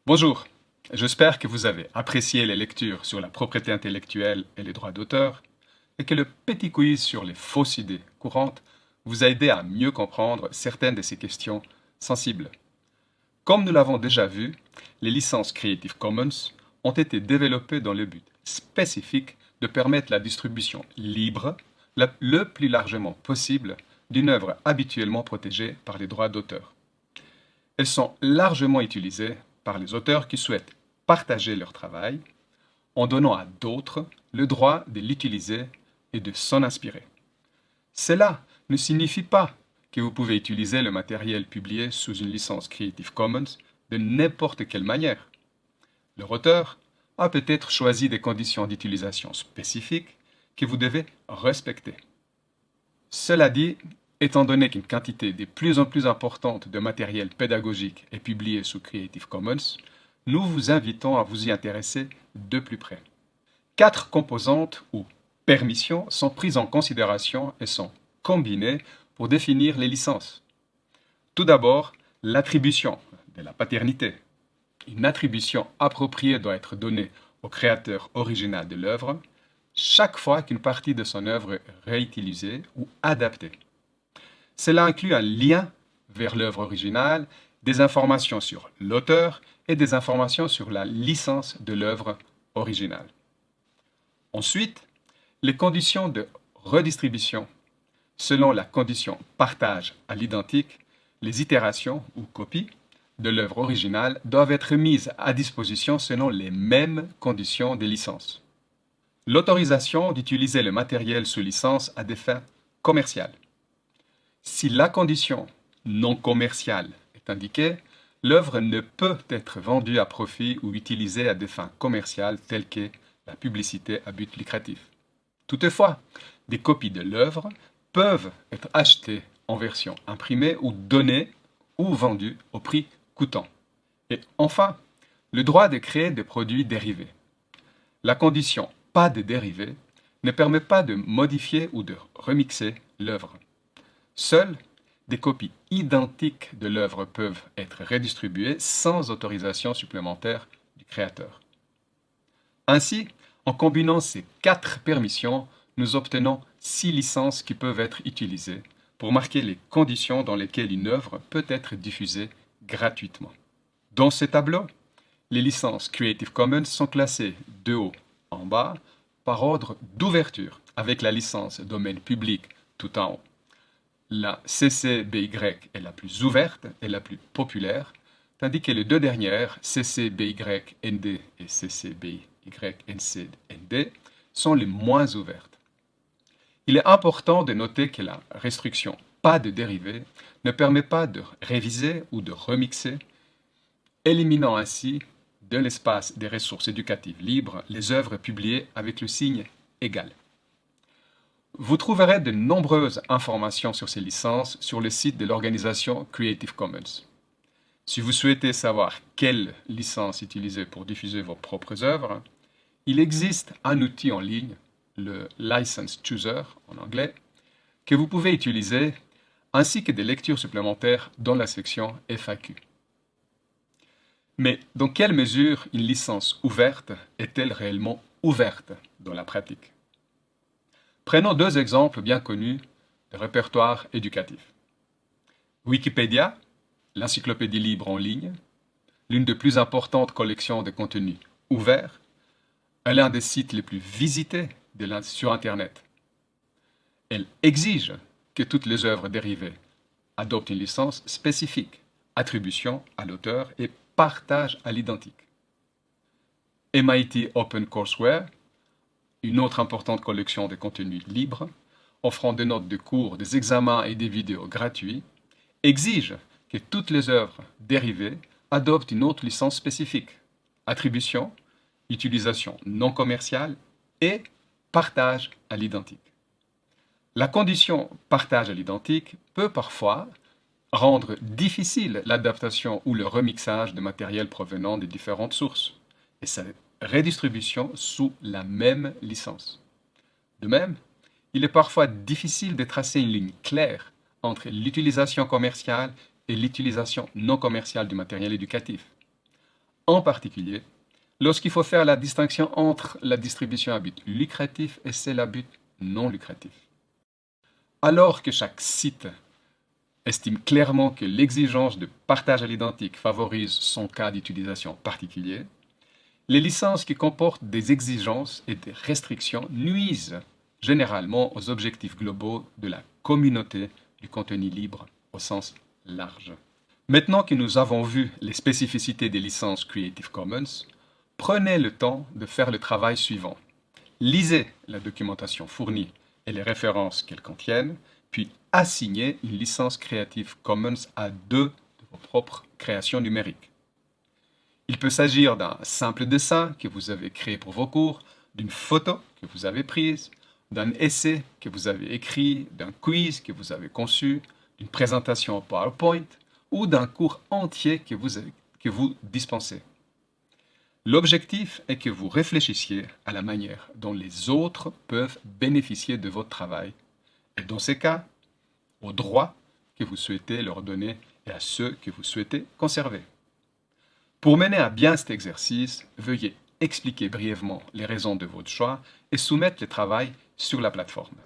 Bonjour, j'espère que vous avez apprécié les lectures sur la propriété intellectuelle et les droits d'auteur et que le petit quiz sur les fausses idées courantes vous a aidé à mieux comprendre certaines de ces questions sensibles. Comme nous l'avons déjà vu, les licences Creative Commons ont été développées dans le but spécifique de permettre la distribution libre le plus largement possible d'une œuvre habituellement protégée par les droits d'auteur. Elles sont largement utilisées par les auteurs qui souhaitent partager leur travail en donnant à d'autres le droit de l'utiliser et de s'en inspirer. Cela ne signifie pas que vous pouvez utiliser le matériel publié sous une licence Creative Commons de n'importe quelle manière. Leur auteur a peut-être choisi des conditions d'utilisation spécifiques que vous devez respecter. Cela dit, étant donné qu'une quantité de plus en plus importante de matériel pédagogique est publiée sous Creative Commons, nous vous invitons à vous y intéresser de plus près. 4 composantes ou permissions sont prises en considération et sont combinées pour définir les licences. Tout d'abord, l'attribution de la paternité. Une attribution appropriée doit être donnée au créateur original de l'œuvre chaque fois qu'une partie de son œuvre est réutilisée ou adaptée. Cela inclut un lien vers l'œuvre originale, des informations sur l'auteur et des informations sur la licence de l'œuvre originale. Ensuite, les conditions de redistribution. Selon la condition partage à l'identique, les itérations ou copies de l'œuvre originale doivent être mises à disposition selon les mêmes conditions de licence. L'autorisation d'utiliser le matériel sous licence à des fins commerciales. Si la condition non commerciale est indiquée, l'œuvre ne peut être vendue à profit ou utilisée à des fins commerciales telles que la publicité à but lucratif. Toutefois, des copies de l'œuvre peuvent être achetées en version imprimée ou données ou vendues au prix coûtant. Et enfin, le droit de créer des produits dérivés. La condition pas de dérivés ne permet pas de modifier ou de remixer l'œuvre. Seules des copies identiques de l'œuvre peuvent être redistribuées sans autorisation supplémentaire du créateur. Ainsi, en combinant ces 4 permissions, nous obtenons 6 licences qui peuvent être utilisées pour marquer les conditions dans lesquelles une œuvre peut être diffusée gratuitement. Dans ce tableau, les licences Creative Commons sont classées de haut en bas par ordre d'ouverture, avec la licence domaine public tout en haut. La CC BY est la plus ouverte et la plus populaire, tandis que les deux dernières, CC BY ND et CC BY NC ND, sont les moins ouvertes. Il est important de noter que la restriction pas de dérivés ne permet pas de réviser ou de remixer, éliminant ainsi de l'espace des ressources éducatives libres les œuvres publiées avec le signe égal. Vous trouverez de nombreuses informations sur ces licences sur le site de l'organisation Creative Commons. Si vous souhaitez savoir quelle licence utiliser pour diffuser vos propres œuvres, il existe un outil en ligne, le License Chooser en anglais, que vous pouvez utiliser, ainsi que des lectures supplémentaires dans la section FAQ. Mais dans quelle mesure une licence ouverte est-elle réellement ouverte dans la pratique? Prenons 2 exemples bien connus de répertoires éducatifs. Wikipédia, l'encyclopédie libre en ligne, l'une des plus importantes collections de contenus ouverts, est l'un des sites les plus visités sur Internet. Elle exige que toutes les œuvres dérivées adoptent une licence spécifique, attribution à l'auteur et partage à l'identique. MIT OpenCourseWare, une autre importante collection de contenus libres, offrant des notes de cours, des examens et des vidéos gratuits, exige que toutes les œuvres dérivées adoptent une autre licence spécifique, attribution, utilisation non commerciale et partage à l'identique. La condition partage à l'identique peut parfois rendre difficile l'adaptation ou le remixage de matériel provenant des différentes sources et sa redistribution sous la même licence. De même, il est parfois difficile de tracer une ligne claire entre l'utilisation commerciale et l'utilisation non commerciale du matériel éducatif. en particulier lorsqu'il faut faire la distinction entre la distribution à but lucratif et celle à but non lucratif. Alors que chaque site estime clairement que l'exigence de partage à l'identique favorise son cas d'utilisation particulier, les licences qui comportent des exigences et des restrictions nuisent généralement aux objectifs globaux de la communauté du contenu libre au sens large. Maintenant que nous avons vu les spécificités des licences Creative Commons, prenez le temps de faire le travail suivant. Lisez la documentation fournie et les références qu'elles contiennent, puis assignez une licence Creative Commons à deux de vos propres créations numériques. Il peut s'agir d'un simple dessin que vous avez créé pour vos cours, d'une photo que vous avez prise, d'un essai que vous avez écrit, d'un quiz que vous avez conçu, d'une présentation en PowerPoint ou d'un cours entier que vous dispensez. L'objectif est que vous réfléchissiez à la manière dont les autres peuvent bénéficier de votre travail et dans ces cas, aux droits que vous souhaitez leur donner et à ceux que vous souhaitez conserver. Pour mener à bien cet exercice, veuillez expliquer brièvement les raisons de votre choix et soumettre le travail sur la plateforme.